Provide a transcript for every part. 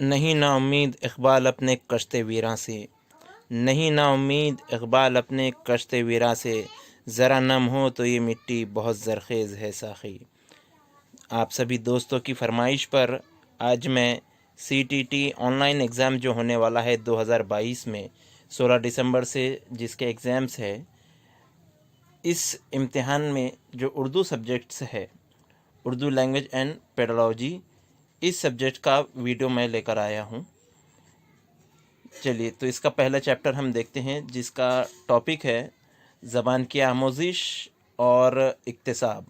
نہیں نا امید اقبال اپنے کشتے ویراں سے، نہیں نا امید اقبال اپنے کشتے ویراں سے، ذرا نم ہو تو یہ مٹی بہت زرخیز ہے ساخی۔ آپ سبھی دوستوں کی فرمائش پر آج میں CTT آن لائن ایگزام جو ہونے والا ہے 2022 میں 16 دسمبر سے، جس کے ایگزامس ہے، اس امتحان میں جو اردو سبجیکٹس ہے، اردو لینگویج اینڈ پیڈالوجی، اس سبجیکٹ کا ویڈیو میں لے کر آیا ہوں۔ چلیے تو اس کا پہلا چیپٹر ہم دیکھتے ہیں، جس کا ٹاپک ہے زبان کی آموزش اور اکتساب۔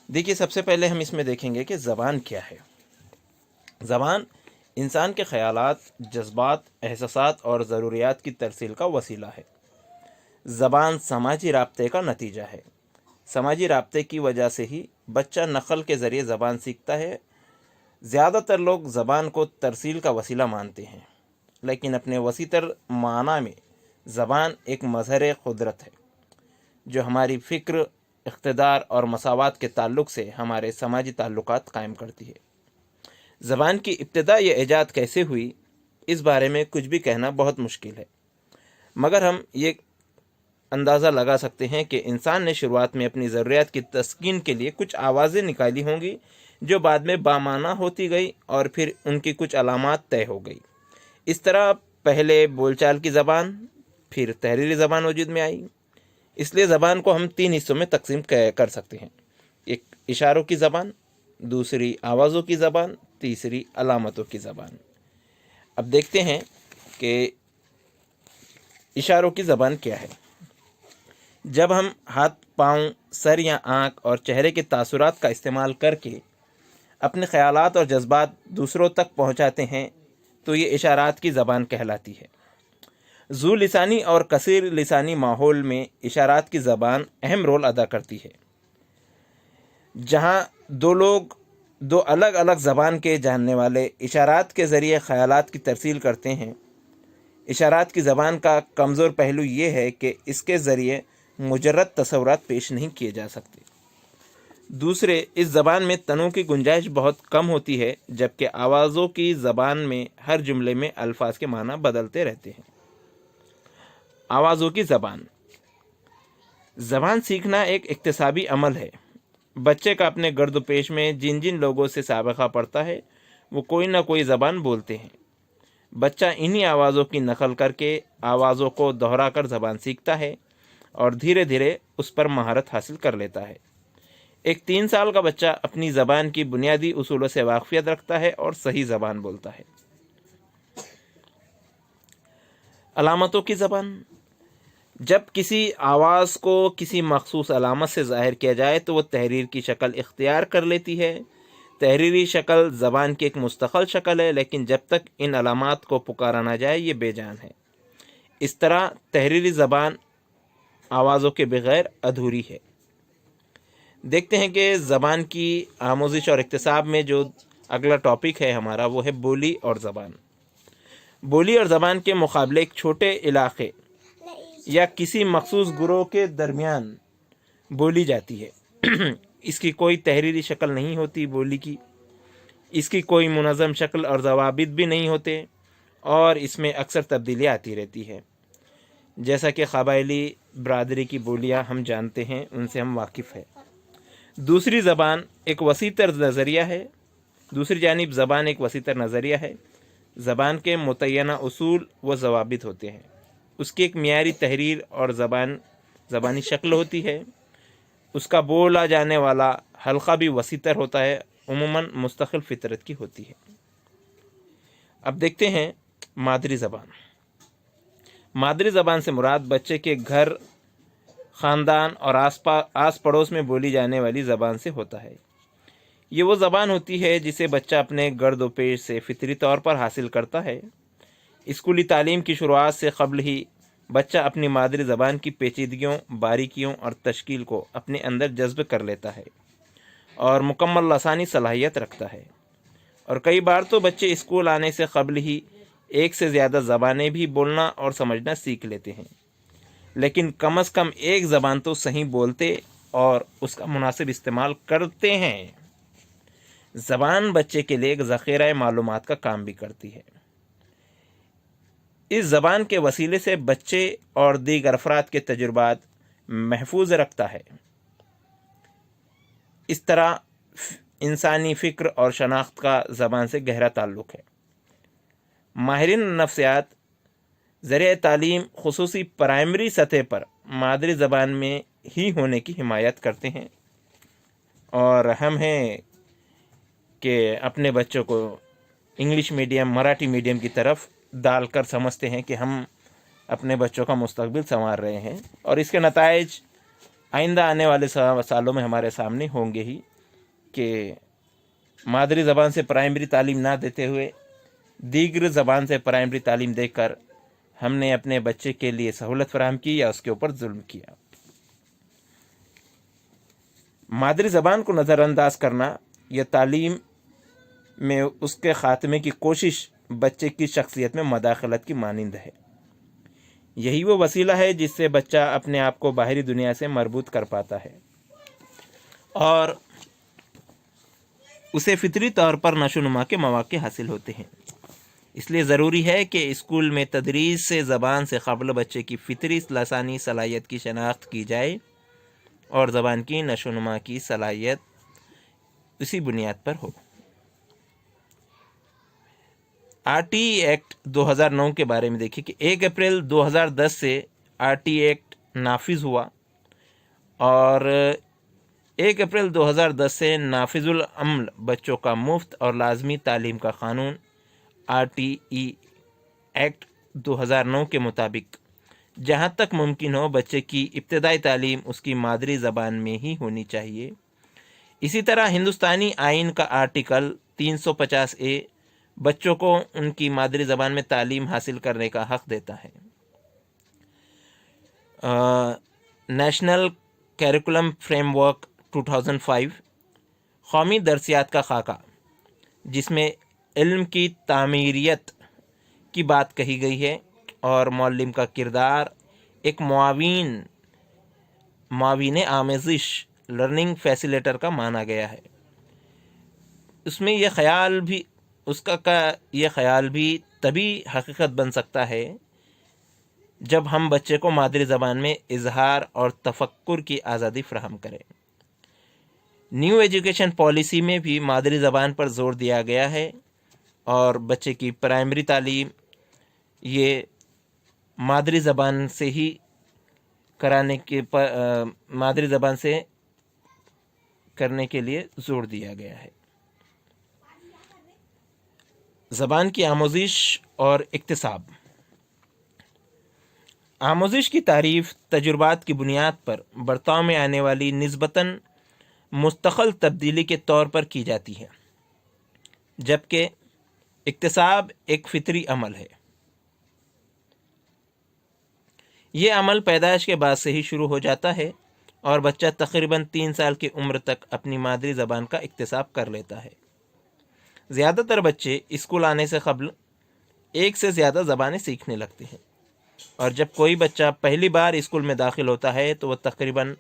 دیکھیے، سب سے پہلے ہم اس میں دیکھیں گے کہ زبان کیا ہے۔ زبان انسان کے خیالات، جذبات، احساسات اور ضروریات کی ترسیل کا وسیلہ ہے۔ زبان سماجی رابطے کا نتیجہ ہے۔ سماجی رابطے کی وجہ سے ہی بچہ نقل کے ذریعے زبان سیکھتا ہے۔ زیادہ تر لوگ زبان کو ترسیل کا وسیلہ مانتے ہیں، لیکن اپنے وسیع تر معنی میں زبان ایک مظہر قدرت ہے، جو ہماری فکر، اقتدار اور مساوات کے تعلق سے ہمارے سماجی تعلقات قائم کرتی ہے۔ زبان کی ابتدا یا ایجاد کیسے ہوئی، اس بارے میں کچھ بھی کہنا بہت مشکل ہے، مگر ہم یہ اندازہ لگا سکتے ہیں کہ انسان نے شروعات میں اپنی ضروریات کی تسکین کے لیے کچھ آوازیں نکالی ہوں گی، جو بعد میں بامعنی ہوتی گئی اور پھر ان کی کچھ علامات طے ہو گئی۔ اس طرح پہلے بول چال کی زبان، پھر تحریری زبان وجود میں آئی۔ اس لیے زبان کو ہم 3 حصوں میں تقسیم کر سکتے ہیں: ایک اشاروں کی زبان، دوسری آوازوں کی زبان، تیسری علامتوں کی زبان۔ اب دیکھتے ہیں کہ اشاروں کی زبان کیا ہے۔ جب ہم ہاتھ، پاؤں، سر یا آنکھ اور چہرے کے تاثرات کا استعمال کر کے اپنے خیالات اور جذبات دوسروں تک پہنچاتے ہیں تو یہ اشارات کی زبان کہلاتی ہے۔ ذو لسانی اور کثیر لسانی ماحول میں اشارات کی زبان اہم رول ادا کرتی ہے۔ جہاں دو لوگ دو الگ الگ زبان کے جاننے والے اشارات کے ذریعے خیالات کی ترسیل کرتے ہیں۔ اشارات کی زبان کا کمزور پہلو یہ ہے کہ اس کے ذریعے مجرد تصورات پیش نہیں کیے جا سکتے۔ دوسرے، اس زبان میں تنوع کی گنجائش بہت کم ہوتی ہے، جبکہ آوازوں کی زبان میں ہر جملے میں الفاظ کے معنی بدلتے رہتے ہیں۔ آوازوں کی زبان سیکھنا ایک اکتسابی عمل ہے۔ بچے کا اپنے گرد و پیش میں جن جن لوگوں سے سابقہ پڑتا ہے، وہ کوئی نہ کوئی زبان بولتے ہیں۔ بچہ انہی آوازوں کی نقل کر کے آوازوں کو دہرا کر زبان سیکھتا ہے اور دھیرے دھیرے اس پر مہارت حاصل کر لیتا ہے۔ ایک 3 سال کا بچہ اپنی زبان کی بنیادی اصولوں سے واقفیت رکھتا ہے اور صحیح زبان بولتا ہے۔ علامتوں کی زبان جب کسی آواز کو کسی مخصوص علامت سے ظاہر کیا جائے تو وہ تحریر کی شکل اختیار کر لیتی ہے۔ تحریری شکل زبان کی ایک مستقل شکل ہے، لیکن جب تک ان علامات کو پکارا نہ جائے یہ بے جان ہے۔ اس طرح تحریری زبان آوازوں کے بغیر ادھوری ہے۔ دیکھتے ہیں کہ زبان کی آموزش اور اکتساب میں جو اگلا ٹاپک ہے ہمارا، وہ ہے بولی اور زبان۔ بولی اور زبان کے مقابلے ایک چھوٹے علاقے یا کسی مخصوص گروہ کے درمیان بولی جاتی ہے۔ اس کی کوئی تحریری شکل نہیں ہوتی بولی کی، اس کی کوئی منظم شکل اور ضوابط بھی نہیں ہوتے، اور اس میں اکثر تبدیلیاں آتی رہتی ہے۔ جیسا کہ قبائلی برادری کی بولیاں ہم جانتے ہیں، ان سے ہم واقف ہیں۔ دوسری جانب زبان ایک وسیع تر نظریہ ہے۔ زبان کے متعینہ اصول و ضوابط ہوتے ہیں، اس کی ایک معیاری تحریر اور زبانی شکل ہوتی ہے، اس کا بولا جانے والا حلقہ بھی وسیع تر ہوتا ہے، عموماً مستقل فطرت کی ہوتی ہے۔ اب دیکھتے ہیں مادری زبان۔ مادری زبان سے مراد بچے کے گھر، خاندان اور آس پڑوس میں بولی جانے والی زبان سے ہوتا ہے۔ یہ وہ زبان ہوتی ہے جسے بچہ اپنے گرد و پیش سے فطری طور پر حاصل کرتا ہے۔ اسکولی تعلیم کی شروعات سے قبل ہی بچہ اپنی مادری زبان کی پیچیدگیوں، باریکیوں اور تشکیل کو اپنے اندر جذب کر لیتا ہے اور مکمل لسانی صلاحیت رکھتا ہے۔ اور کئی بار تو بچے اسکول آنے سے قبل ہی ایک سے زیادہ زبانیں بھی بولنا اور سمجھنا سیکھ لیتے ہیں، لیکن کم از کم ایک زبان تو صحیح بولتے اور اس کا مناسب استعمال کرتے ہیں۔ زبان بچے کے لیے ایک ذخیرہ معلومات کا کام بھی کرتی ہے۔ اس زبان کے وسیلے سے بچے اور دیگر افراد کے تجربات محفوظ رکھتا ہے۔ اس طرح انسانی فکر اور شناخت کا زبان سے گہرا تعلق ہے۔ ماہرین نفسیات ذریعہ تعلیم خصوصی پرائمری سطح پر مادری زبان میں ہی ہونے کی حمایت کرتے ہیں، اور ہم ہیں کہ اپنے بچوں کو انگلش میڈیم، مراٹھی میڈیم کی طرف ڈال کر سمجھتے ہیں کہ ہم اپنے بچوں کا مستقبل سنوار رہے ہیں، اور اس کے نتائج آئندہ آنے والے سالوں میں ہمارے سامنے ہوں گے ہی، کہ مادری زبان سے پرائمری تعلیم نہ دیتے ہوئے دیگر زبان سے پرائمری تعلیم دے کر ہم نے اپنے بچے کے لیے سہولت فراہم کی یا اس کے اوپر ظلم کیا۔ مادری زبان کو نظر انداز کرنا یا تعلیم میں اس کے خاتمے کی کوشش بچے کی شخصیت میں مداخلت کی مانند ہے۔ یہی وہ وسیلہ ہے جس سے بچہ اپنے آپ کو باہری دنیا سے مربوط کر پاتا ہے، اور اسے فطری طور پر نشو و نما کے مواقع حاصل ہوتے ہیں۔ اس لیے ضروری ہے کہ اسکول میں تدریس سے زبان سے قبل بچے کی فطری لسانی صلاحیت کی شناخت کی جائے، اور زبان کی نشو و نما کی صلاحیت اسی بنیاد پر ہو۔ آر ٹی ایکٹ 2009 کے بارے میں دیکھیں کہ 1 اپریل 2010 سے آر ٹی ایکٹ نافذ ہوا، اور 1 اپریل 2010 سے نافذ العمل بچوں کا مفت اور لازمی تعلیم کا قانون آر ٹی ای ایکٹ 2009 کے مطابق جہاں تک ممکن ہو بچے کی ابتدائی تعلیم اس کی مادری زبان میں ہی ہونی چاہیے۔ اسی طرح ہندوستانی آئین کا آرٹیکل 350A بچوں کو ان کی مادری زبان میں تعلیم حاصل کرنے کا حق دیتا ہے۔ نیشنل کیریکولم فریم ورک 2005 قومی درسیات کا خاکہ، جس میں علم کی تعمیریت کی بات کہی گئی ہے، اور معلم کا کردار ایک معاون آموزش لرننگ فیسیلیٹر کا مانا گیا ہے۔ اس میں یہ خیال بھی تبھی حقیقت بن سکتا ہے جب ہم بچے کو مادری زبان میں اظہار اور تفکر کی آزادی فراہم کریں۔ نیو ایجوکیشن پالیسی میں بھی مادری زبان پر زور دیا گیا ہے، اور بچے کی پرائمری تعلیم یہ مادری زبان سے ہی مادری زبان سے کرنے کے لیے زور دیا گیا ہے۔ زبان کی آموزش اور اکتساب۔ آموزش کی تعریف تجربات کی بنیاد پر برتاؤ میں آنے والی نسبتاً مستقل تبدیلی کے طور پر کی جاتی ہے، جبکہ اکتساب ایک فطری عمل ہے۔ یہ عمل پیدائش کے بعد سے ہی شروع ہو جاتا ہے، اور بچہ تقریباً 3 سال کی عمر تک اپنی مادری زبان کا اکتساب کر لیتا ہے۔ زیادہ تر بچے اسکول آنے سے قبل 1 سے زیادہ زبانیں سیکھنے لگتے ہیں، اور جب کوئی بچہ پہلی بار اسکول میں داخل ہوتا ہے تو وہ تقریباً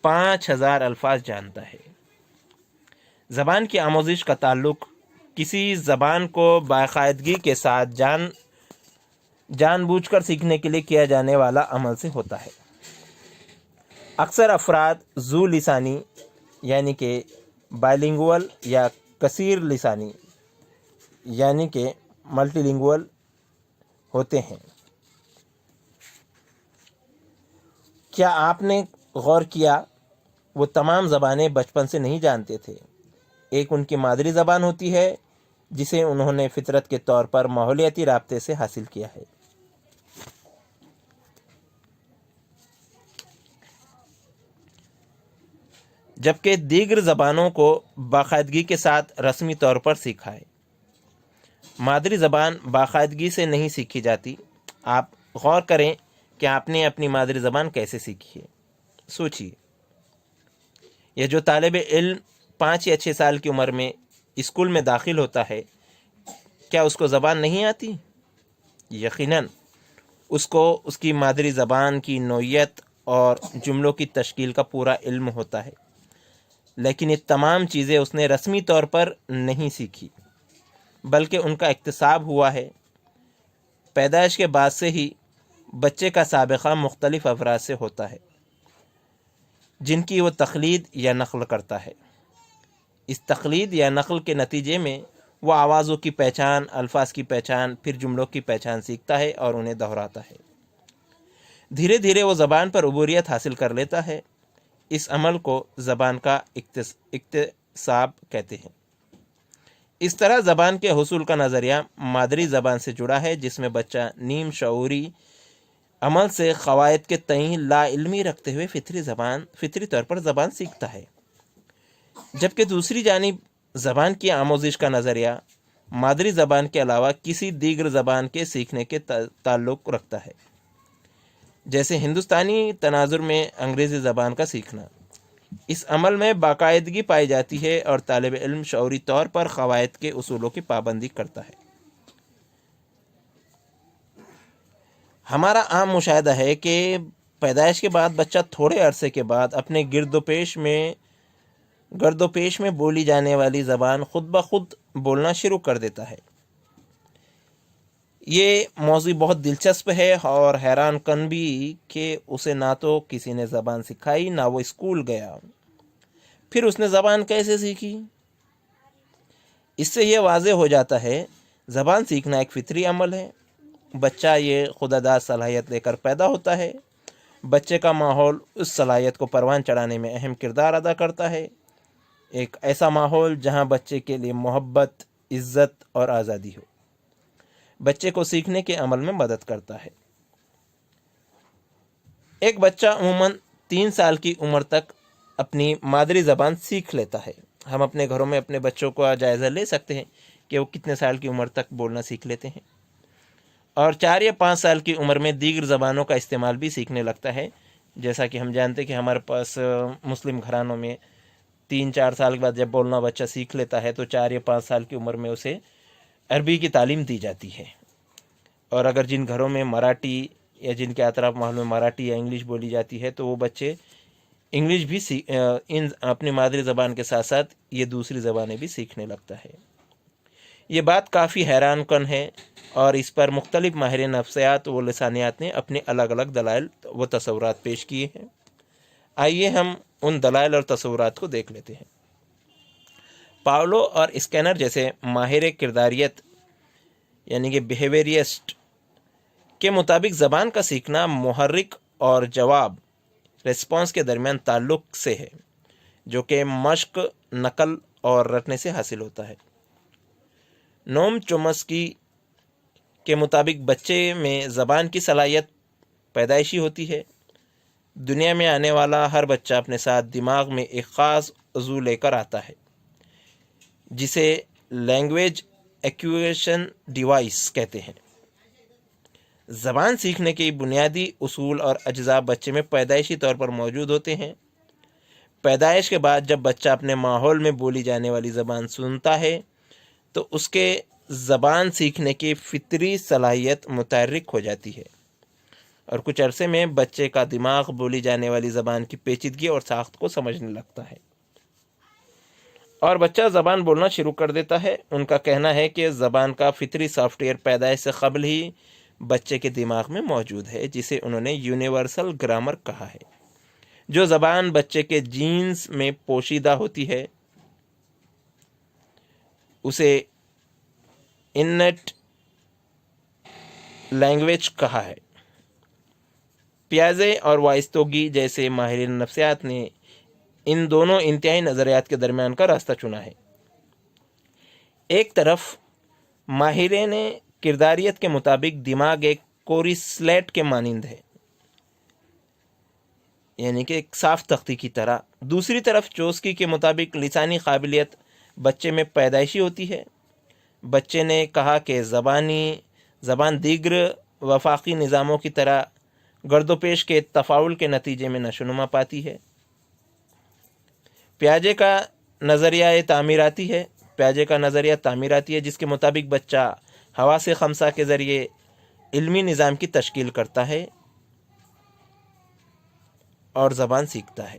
5000 الفاظ جانتا ہے۔ زبان کی آموزش کا تعلق کسی زبان کو باقاعدگی کے ساتھ جان بوجھ کر سیکھنے کے لیے کیا جانے والا عمل سے ہوتا ہے۔ اکثر افراد ذو لسانی یعنی کہ بائلنگول یا کثیر لسانی یعنی کہ ملٹی لنگول ہوتے ہیں۔ کیا آپ نے غور کیا وہ تمام زبانیں بچپن سے نہیں جانتے تھے؟ ایک ان کی مادری زبان ہوتی ہے جسے انہوں نے فطرت کے طور پر ماحولیاتی رابطے سے حاصل کیا ہے۔ جبکہ دیگر زبانوں کو باقاعدگی کے ساتھ رسمی طور پر سیکھا ہے۔ مادری زبان باقاعدگی سے نہیں سیکھی جاتی۔ آپ غور کریں کہ آپ نے اپنی مادری زبان کیسے سیکھی ہے۔ سوچیے، یہ جو طالب علم 5 یا 6 سال کی عمر میں اسکول میں داخل ہوتا ہے، کیا اس کو زبان نہیں آتی؟ یقیناً اس کو اس کی مادری زبان کی نوعیت اور جملوں کی تشکیل کا پورا علم ہوتا ہے، لیکن یہ تمام چیزیں اس نے رسمی طور پر نہیں سیکھی، بلکہ ان کا اکتساب ہوا ہے۔ پیدائش کے بعد سے ہی بچے کا سابقہ مختلف افراد سے ہوتا ہے جن کی وہ تقلید یا نقل کرتا ہے۔ اس تقلید یا نقل کے نتیجے میں وہ آوازوں کی پہچان، الفاظ کی پہچان، پھر جملوں کی پہچان سیکھتا ہے اور انہیں دہراتا ہے۔ دھیرے دھیرے وہ زبان پر عبوریت حاصل کر لیتا ہے۔ اس عمل کو زبان کا اکتساب کہتے ہیں۔ اس طرح زبان کے حصول کا نظریہ مادری زبان سے جڑا ہے، جس میں بچہ نیم شعوری عمل سے قواعد کے تئیں لا علمی رکھتے ہوئے فطری طور پر زبان سیکھتا ہے، جبکہ دوسری جانب زبان کی آموزش کا نظریہ مادری زبان کے علاوہ کسی دیگر زبان کے سیکھنے کے تعلق رکھتا ہے، جیسے ہندوستانی تناظر میں انگریزی زبان کا سیکھنا۔ اس عمل میں باقاعدگی پائی جاتی ہے اور طالب علم شعوری طور پر قواعد کے اصولوں کی پابندی کرتا ہے۔ ہمارا عام مشاہدہ ہے کہ پیدائش کے بعد بچہ تھوڑے عرصے کے بعد اپنے گرد و پیش میں بولی جانے والی زبان خود بخود بولنا شروع کر دیتا ہے۔ یہ موضوع بہت دلچسپ ہے اور حیران کن بھی کہ اسے نہ تو کسی نے زبان سکھائی، نہ وہ اسکول گیا، پھر اس نے زبان کیسے سیکھی؟ اس سے یہ واضح ہو جاتا ہے زبان سیکھنا ایک فطری عمل ہے۔ بچہ یہ خدا داد صلاحیت لے کر پیدا ہوتا ہے۔ بچے کا ماحول اس صلاحیت کو پروان چڑھانے میں اہم کردار ادا کرتا ہے۔ ایک ایسا ماحول جہاں بچے کے لیے محبت، عزت اور آزادی ہو، بچے کو سیکھنے کے عمل میں مدد کرتا ہے۔ ایک بچہ عموماً 3 سال کی عمر تک اپنی مادری زبان سیکھ لیتا ہے۔ ہم اپنے گھروں میں اپنے بچوں کا جائزہ لے سکتے ہیں کہ وہ کتنے سال کی عمر تک بولنا سیکھ لیتے ہیں، اور 4 یا 5 سال کی عمر میں دیگر زبانوں کا استعمال بھی سیکھنے لگتا ہے۔ جیسا کہ ہم جانتے ہیں کہ ہمارے پاس مسلم گھرانوں میں 3-4 سال کے بعد جب بولنا بچہ سیکھ لیتا ہے تو 4 یا 5 سال کی عمر میں اسے عربی کی تعلیم دی جاتی ہے۔ اور اگر جن گھروں میں مراٹھی یا جن کے اطراف ماحول میں مراٹھی یا انگلش بولی جاتی ہے تو وہ بچے انگلش بھی اپنی مادری زبان کے ساتھ ساتھ یہ دوسری زبانیں بھی سیکھنے لگتا ہے۔ یہ بات کافی حیران کن ہے اور اس پر مختلف ماہر نفسیات و لسانیات نے اپنے الگ الگ دلائل و تصورات پیش کیے ہیں۔ آئیے ہم ان دلائل اور تصورات کو دیکھ لیتے ہیں۔ پاولو اور اسکینر جیسے ماہر کرداریت یعنی کہ بیہیویئرسٹ کے مطابق زبان کا سیکھنا محرک اور جواب ریسپانس کے درمیان تعلق سے ہے، جو کہ مشق، نقل اور رٹنے سے حاصل ہوتا ہے۔ نوم چومسکی کے مطابق بچے میں زبان کی صلاحیت پیدائشی ہوتی ہے۔ دنیا میں آنے والا ہر بچہ اپنے ساتھ دماغ میں ایک خاص عضو لے کر آتا ہے جسے لینگویج ایکویشن ڈیوائس کہتے ہیں۔ زبان سیکھنے کے بنیادی اصول اور اجزاء بچے میں پیدائشی طور پر موجود ہوتے ہیں۔ پیدائش کے بعد جب بچہ اپنے ماحول میں بولی جانے والی زبان سنتا ہے تو اس کے زبان سیکھنے کی فطری صلاحیت متحرک ہو جاتی ہے، اور کچھ عرصے میں بچے کا دماغ بولی جانے والی زبان کی پیچیدگی اور ساخت کو سمجھنے لگتا ہے اور بچہ زبان بولنا شروع کر دیتا ہے۔ ان کا کہنا ہے کہ زبان کا فطری سافٹ ویئر پیدائش سے قبل ہی بچے کے دماغ میں موجود ہے، جسے انہوں نے یونیورسل گرامر کہا ہے۔ جو زبان بچے کے جینز میں پوشیدہ ہوتی ہے اسے انٹ لینگویج کہا ہے۔ پیازے اور وائستوگی جیسے ماہرین نفسیات نے ان دونوں انتہائی نظریات کے درمیان کا راستہ چنا ہے۔ ایک طرف ماہرین کرداریت کے مطابق دماغ ایک کوری سلیٹ کے مانند ہے، یعنی کہ ایک صاف تختی کی طرح۔ دوسری طرف چوسکی کے مطابق لسانی قابلیت بچے میں پیدائشی ہوتی ہے۔ بچے نے کہا کہ زبان دیگر وفاقی نظاموں کی طرح گرد و پیش کے تفاعل کے نتیجے میں نشوونما پاتی ہے۔ پیاجے کا نظریہ تعمیراتی ہے، جس کے مطابق بچہ حواس خمسہ کے ذریعے علمی نظام کی تشکیل کرتا ہے اور زبان سیکھتا ہے۔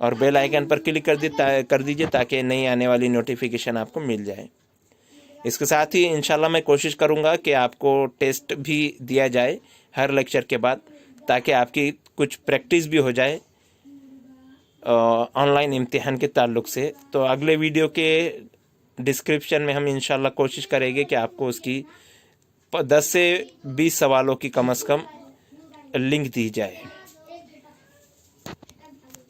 اور بیل آئیکن پر کلک کر دیجیے تاکہ نئی آنے والی نوٹیفیکیشن آپ کو مل جائے۔ اس کے ساتھ ہی انشاءاللہ میں کوشش کروں گا کہ آپ کو ٹیسٹ بھی دیا جائے ہر لیکچر کے بعد، تاکہ آپ کی کچھ پریکٹس بھی ہو جائے آن لائن امتحان کے تعلق سے۔ تو اگلے ویڈیو کے ڈسکرپشن میں ہم انشاءاللہ کوشش کریں گے کہ آپ کو اس کی 10 سے 20 سوالوں کی کم از کم لنک دی جائے۔